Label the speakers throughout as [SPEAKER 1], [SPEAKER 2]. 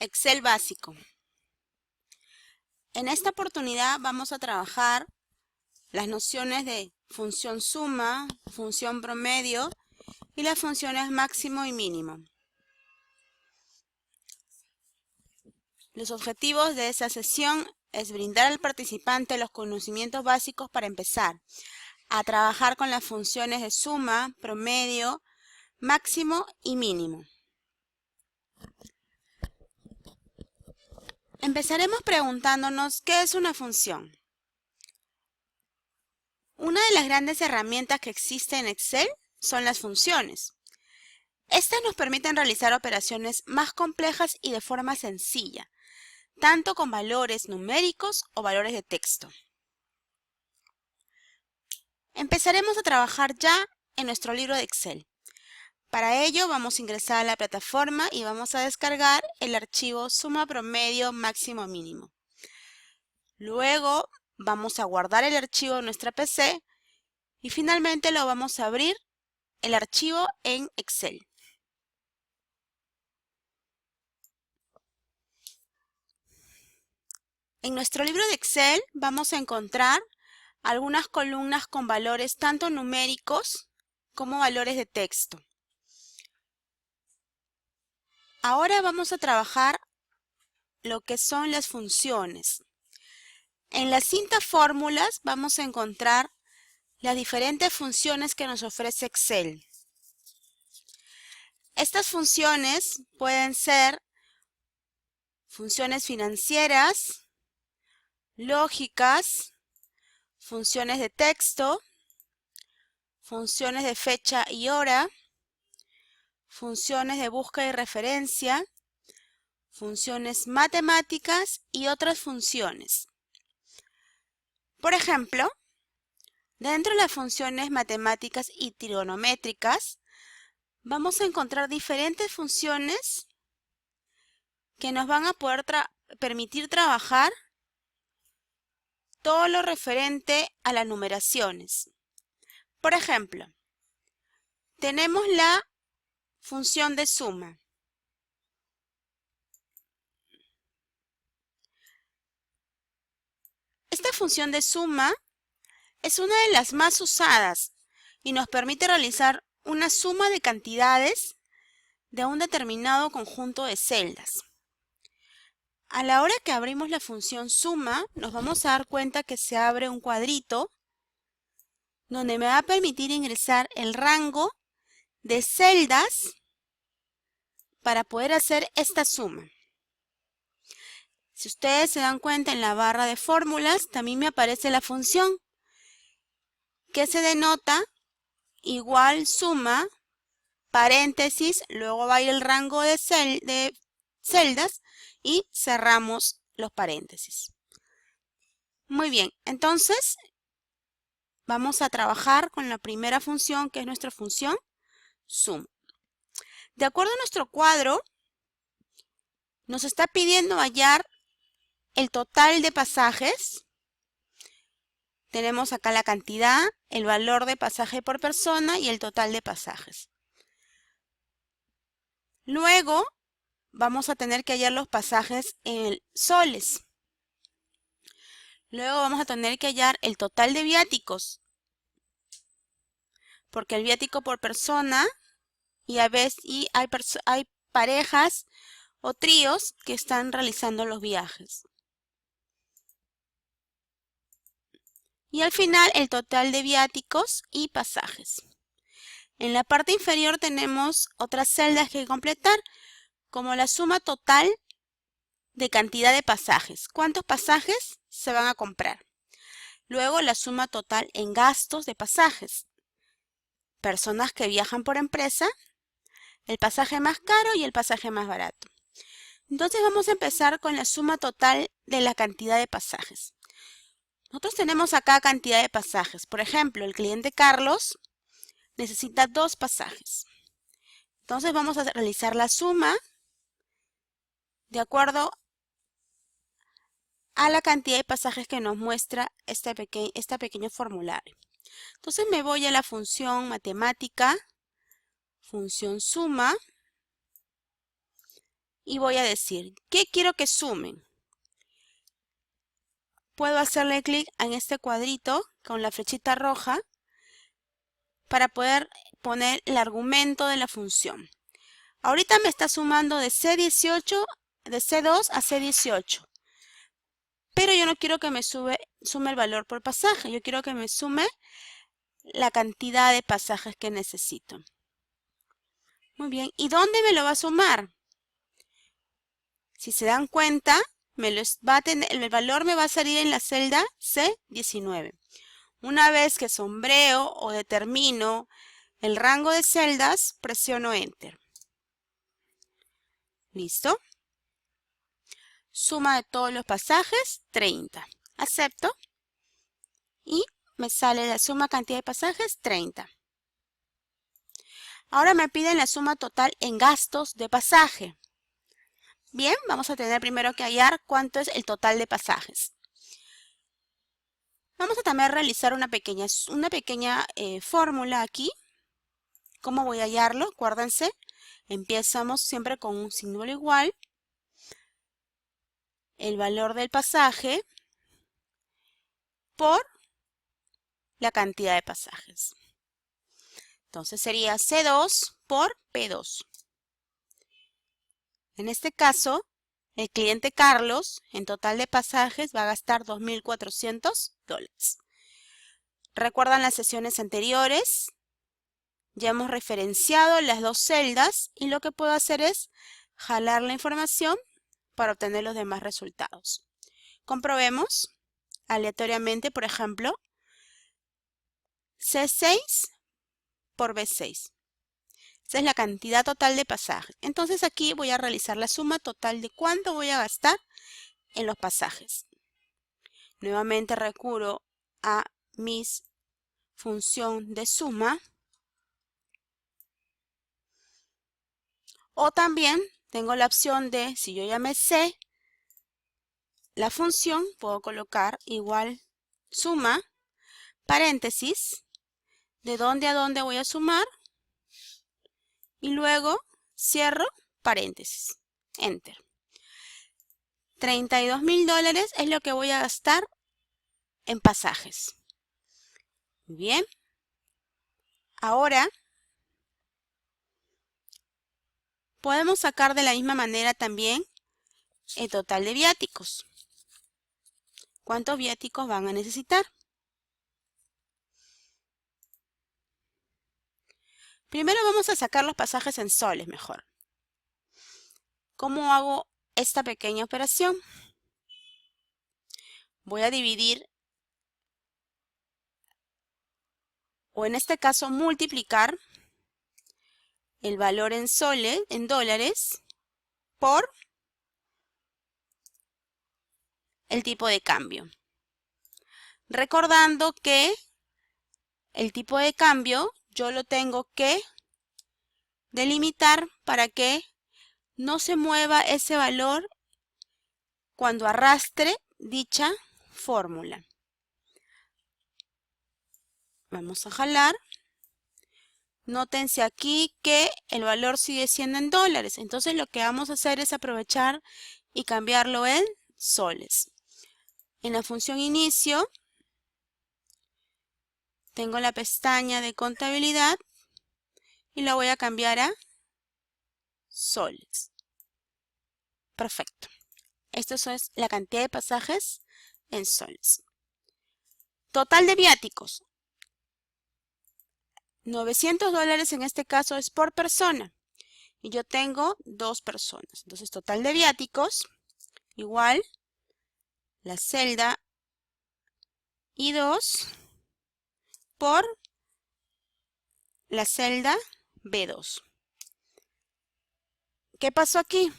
[SPEAKER 1] Excel básico. En esta oportunidad vamos a trabajar las nociones de función suma, función promedio y las funciones máximo y mínimo. Los objetivos de esta sesión es brindar al participante los conocimientos básicos para empezar a trabajar con las funciones de suma, promedio, máximo y mínimo. Empezaremos preguntándonos ¿qué es una función? Una de las grandes herramientas que existe en Excel son las funciones. Estas nos permiten realizar operaciones más complejas y de forma sencilla, tanto con valores numéricos o valores de texto. Empezaremos a trabajar ya en nuestro libro de Excel. Para ello vamos a ingresar a la plataforma y vamos a descargar el archivo suma, promedio, máximo, mínimo. Luego vamos a guardar el archivo en nuestra PC y finalmente lo vamos a abrir el archivo en Excel. En nuestro libro de Excel vamos a encontrar algunas columnas con valores tanto numéricos como valores de texto. Ahora vamos a trabajar lo que son las funciones. En la cinta fórmulas vamos a encontrar las diferentes funciones que nos ofrece Excel. Estas funciones pueden ser funciones financieras, lógicas, funciones de texto, funciones de fecha y hora, funciones de búsqueda y referencia, funciones matemáticas y otras funciones. Por ejemplo, dentro de las funciones matemáticas y trigonométricas, vamos a encontrar diferentes funciones que nos van a poder permitir trabajar todo lo referente a las numeraciones. Por ejemplo, tenemos la función de suma. Esta función de suma es una de las más usadas y nos permite realizar una suma de cantidades de un determinado conjunto de celdas. A la hora que abrimos la función suma, nos vamos a dar cuenta que se abre un cuadrito donde me va a permitir ingresar el rango de celdas para poder hacer esta suma. Si ustedes se dan cuenta, en la barra de fórmulas también me aparece la función que se denota igual suma, paréntesis, luego va a ir el rango de celdas y cerramos los paréntesis. Muy bien, entonces vamos a trabajar con la primera función, que es nuestra función suma. De acuerdo a nuestro cuadro, nos está pidiendo hallar el total de pasajes. Tenemos acá la cantidad, el valor de pasaje por persona y el total de pasajes. Luego vamos a tener que hallar los pasajes en soles. Luego vamos a tener que hallar el total de viáticos, porque el viático por persona y a veces hay parejas o tríos que están realizando los viajes. Y al final el total de viáticos y pasajes. En la parte inferior tenemos otras celdas que completar, como la suma total de cantidad de pasajes. ¿Cuántos pasajes se van a comprar? Luego la suma total en gastos de pasajes. Personas que viajan por empresa, el pasaje más caro y el pasaje más barato. Entonces vamos a empezar con la suma total de la cantidad de pasajes. Nosotros tenemos acá cantidad de pasajes. Por ejemplo, el cliente Carlos necesita 2 pasajes. Entonces vamos a realizar la suma de acuerdo a la cantidad de pasajes que nos muestra este pequeño formulario. Entonces me voy a la función matemática, función suma, y voy a decir, ¿qué quiero que sumen? Puedo hacerle clic en este cuadrito con la flechita roja para poder poner el argumento de la función. Ahorita me está sumando de C2 a C18. Pero yo no quiero que me sume el valor por pasaje. Yo quiero que me sume la cantidad de pasajes que necesito. Muy bien. ¿Y dónde me lo va a sumar? Si se dan cuenta, el valor me va a salir en la celda C19. Una vez que sombreo o determino el rango de celdas, presiono Enter. ¿Listo? Suma de todos los pasajes, 30. Acepto. Y me sale la suma cantidad de pasajes, 30. Ahora me piden la suma total en gastos de pasaje. Bien, vamos a tener primero que hallar cuánto es el total de pasajes. Vamos a también realizar una pequeña fórmula aquí. ¿Cómo voy a hallarlo? Acuérdense, empezamos siempre con un símbolo igual. El valor del pasaje por la cantidad de pasajes. Entonces sería C2 por P2. En este caso, el cliente Carlos, en total de pasajes, va a gastar $2,400. ¿Recuerdan las sesiones anteriores? Ya hemos referenciado las dos celdas y lo que puedo hacer es jalar la información para obtener los demás resultados. Comprobemos aleatoriamente, por ejemplo, C6 por B6. Esa es la cantidad total de pasajes. Entonces aquí voy a realizar la suma total de cuánto voy a gastar en los pasajes. Nuevamente recurro a mi función de suma. O también tengo la opción de, si yo ya me sé la función, puedo colocar igual suma, paréntesis, de dónde a dónde voy a sumar. Y luego cierro paréntesis. Enter. $32,000 es lo que voy a gastar en pasajes. Muy bien. Ahora podemos sacar de la misma manera también el total de viáticos. ¿Cuántos viáticos van a necesitar? Primero vamos a sacar los pasajes en soles mejor. ¿Cómo hago esta pequeña operación? Voy a dividir, o en este caso multiplicar, el valor en soles, en dólares, por el tipo de cambio. Recordando que el tipo de cambio yo lo tengo que delimitar para que no se mueva ese valor cuando arrastre dicha fórmula. Vamos a jalar. Nótense aquí que el valor sigue siendo en dólares. Entonces lo que vamos a hacer es aprovechar y cambiarlo en soles. En la función inicio tengo la pestaña de contabilidad y la voy a cambiar a soles. Perfecto. Esto es la cantidad de pasajes en soles. Total de viáticos. $900 en este caso es por persona. Y yo tengo 2 personas. Entonces, total de viáticos igual la celda I2 por la celda B2. ¿Qué pasó aquí?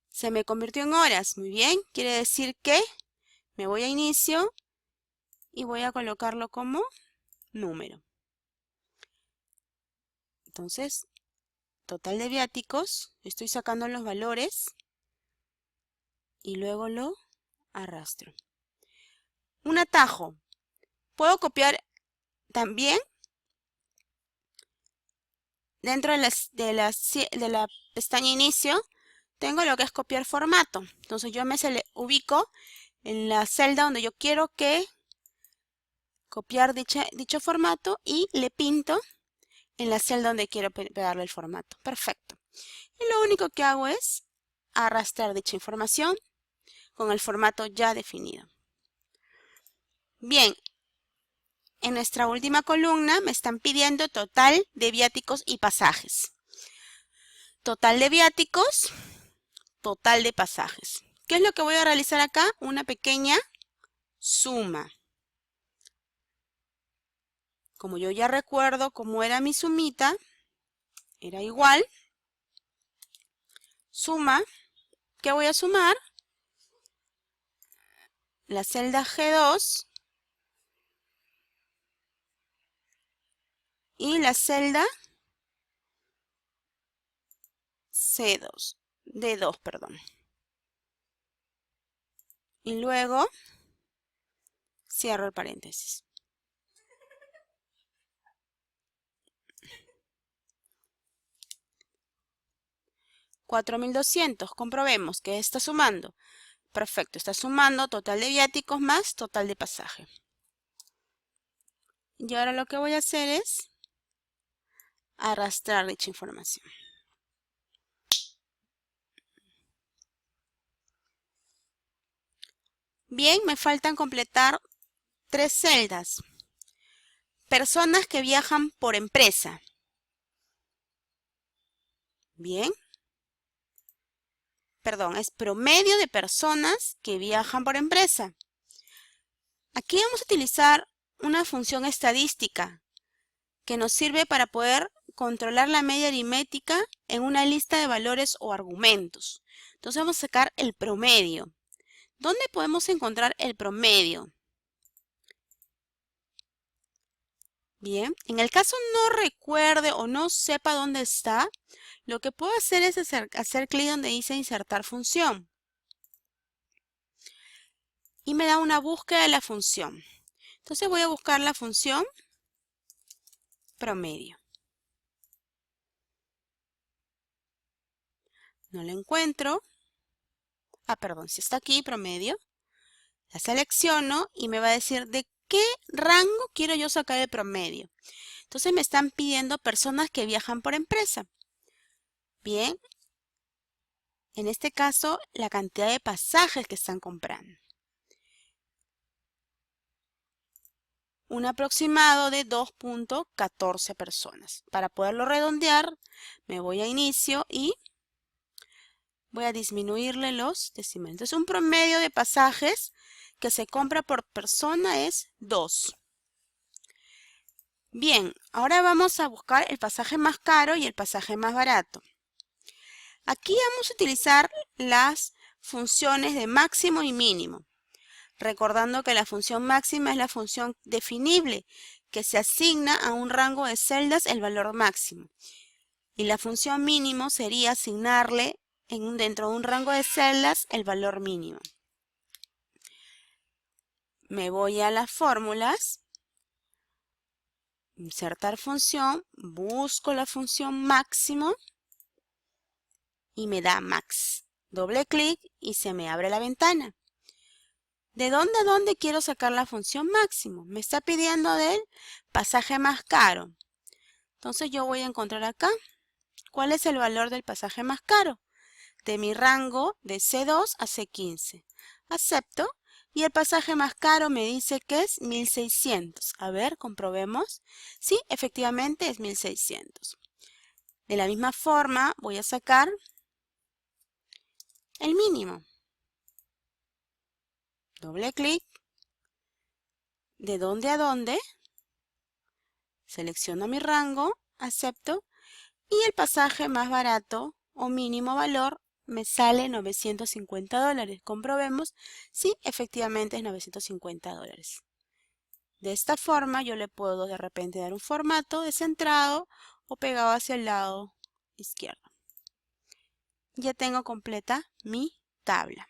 [SPEAKER 1] Se me convirtió en horas. Muy bien. Quiere decir que me voy a inicio y voy a colocarlo como número. Entonces, total de viáticos. Estoy sacando los valores y luego lo arrastro. Un atajo. Puedo copiar también dentro de la pestaña inicio, tengo lo que es copiar formato. Entonces yo me ubico en la celda donde yo quiero copiar dicho formato y le pinto en la celda donde quiero pegarle el formato. Perfecto. Y lo único que hago es arrastrar dicha información con el formato ya definido. Bien, en nuestra última columna me están pidiendo total de viáticos y pasajes. Total de viáticos, total de pasajes. ¿Qué es lo que voy a realizar acá? Una pequeña suma. Como yo ya recuerdo cómo era mi sumita, era igual. Suma. ¿Qué voy a sumar? La celda G2 y la celda C2, D2, perdón. Y luego cierro el paréntesis. $4,200. Comprobemos que está sumando. Perfecto, está sumando total de viáticos más total de pasaje. Y ahora lo que voy a hacer es arrastrar dicha información. Bien, me faltan completar 3 celdas. Personas que viajan por empresa. Bien. Perdón, es promedio de personas que viajan por empresa. Aquí vamos a utilizar una función estadística que nos sirve para poder controlar la media aritmética en una lista de valores o argumentos. Entonces vamos a sacar el promedio. ¿Dónde podemos encontrar el promedio? Bien, en el caso no recuerde o no sepa dónde está, lo que puedo hacer es hacer clic donde dice insertar función. Y me da una búsqueda de la función. Entonces voy a buscar la función promedio. No la encuentro. Perdón, si está aquí, promedio. La selecciono y me va a decir de qué rango quiero yo sacar el promedio. Entonces me están pidiendo personas que viajan por empresa. Bien. En este caso, la cantidad de pasajes que están comprando. Un aproximado de 2.14 personas. Para poderlo redondear, me voy a inicio y voy a disminuirle los decimales. Entonces, un promedio de pasajes que se compra por persona es 2. Bien, ahora vamos a buscar el pasaje más caro y el pasaje más barato. Aquí vamos a utilizar las funciones de máximo y mínimo. Recordando que la función máxima es la función definible que se asigna a un rango de celdas el valor máximo. Y la función mínimo sería asignarle dentro de un rango de celdas el valor mínimo. Me voy a las fórmulas, insertar función, busco la función máximo y me da max. Doble clic y se me abre la ventana. ¿De dónde a dónde quiero sacar la función máximo? Me está pidiendo del pasaje más caro. Entonces yo voy a encontrar acá cuál es el valor del pasaje más caro. De mi rango de C2 a C15. Acepto y el pasaje más caro me dice que es 1.600. A ver, comprobemos. Sí, efectivamente es 1.600. De la misma forma voy a sacar el mínimo. Doble clic. ¿De dónde a dónde? Selecciono mi rango, acepto y el pasaje más barato o mínimo valor me sale $950. Comprobemos si efectivamente es $950. De esta forma yo le puedo de repente dar un formato descentrado o pegado hacia el lado izquierdo. Ya tengo completa mi tabla.